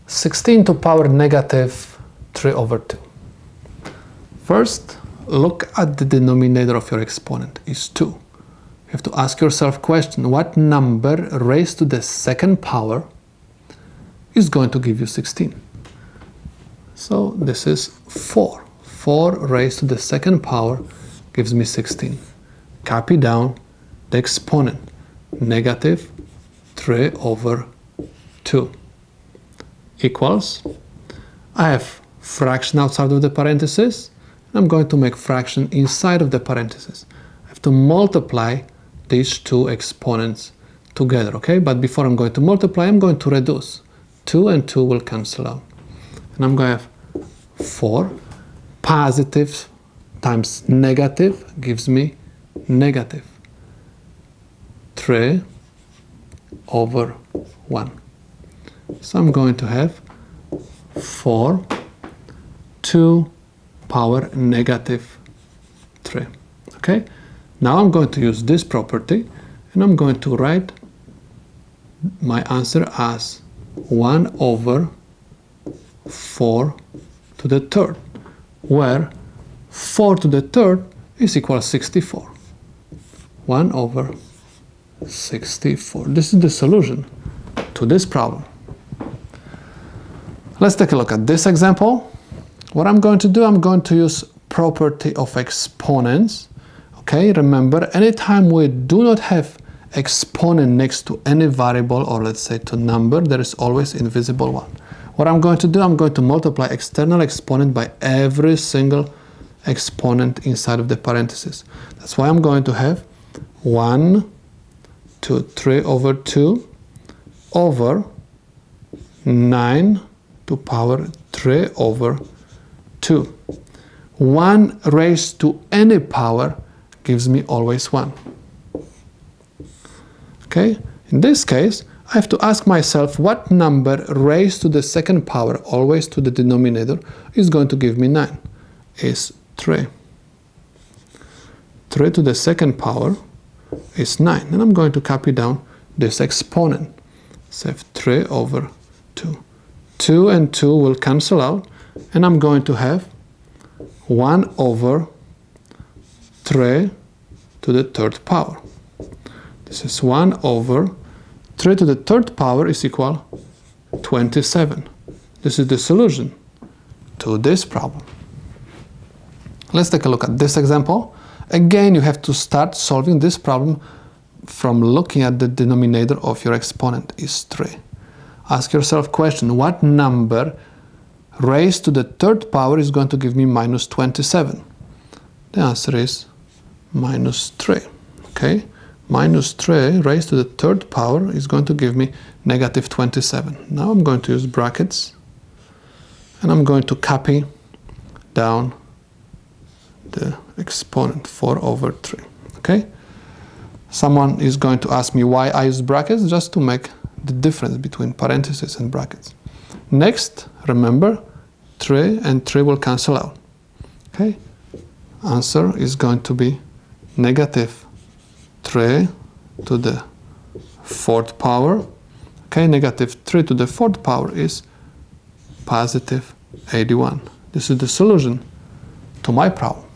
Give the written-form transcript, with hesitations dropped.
16 to power negative 3 over 2. First, look at the denominator of your exponent is 2. You have to ask yourself question, what number raised to the second power is going to give you 16? So this is 4. 4 raised to the second power gives me 16. Copy down the exponent, negative 3 over 2 equals, I have fraction outside of the parenthesis, and I'm going to make fraction inside of the parenthesis. I have to multiply these two exponents together, okay? But before I'm going to multiply, I'm going to reduce. 2 and 2 will cancel out. And I'm going to have 4. Positive times negative gives me negative 3 over 1. So I'm going to have 4 to power negative 3. Okay? Now I'm going to use this property and I'm going to write my answer as 1 over 4 to the third, where 4 to the third is equal to 64. 1 over 64. This is the solution to this problem. Let's take a look at this example. What I'm going to do, I'm going to use property of exponents. Okay, remember, anytime we do not have exponent next to any variable, or let's say to number, there is always invisible one. What I'm going to do, I'm going to multiply external exponent by every single exponent inside of the parentheses. That's why I'm going to have 1 to 3 over 2 over 9 to power 3 over 2. 1 raised to any power gives me always 1. Okay, in this case, I have to ask myself what number raised to the second power, always to the denominator, is going to give me 9. Is 3. 3 to the second power is 9. And I'm going to copy down this exponent. So I have 3 over 2. 2 and 2 will cancel out, and I'm going to have 1 over 3 to the third power. This is 1 over 3 to the third power is equal to 27. This is the solution to this problem. Let's take a look at this example. Again, you have to start solving this problem from looking at the denominator of your exponent is 3. Ask yourself question, what number raised to the third power is going to give me minus 27? The answer is minus 3. Okay? Minus 3 raised to the third power is going to give me negative 27. Now I'm going to use brackets and I'm going to copy down the exponent 4 over 3. Okay? Someone is going to ask me why I use brackets, just to make the difference between parentheses and brackets. Next, remember, 3 and 3 will cancel out. Okay? Answer is going to be negative 3 to the fourth power. Okay, negative 3 to the fourth power is positive 81. This is the solution to my problem.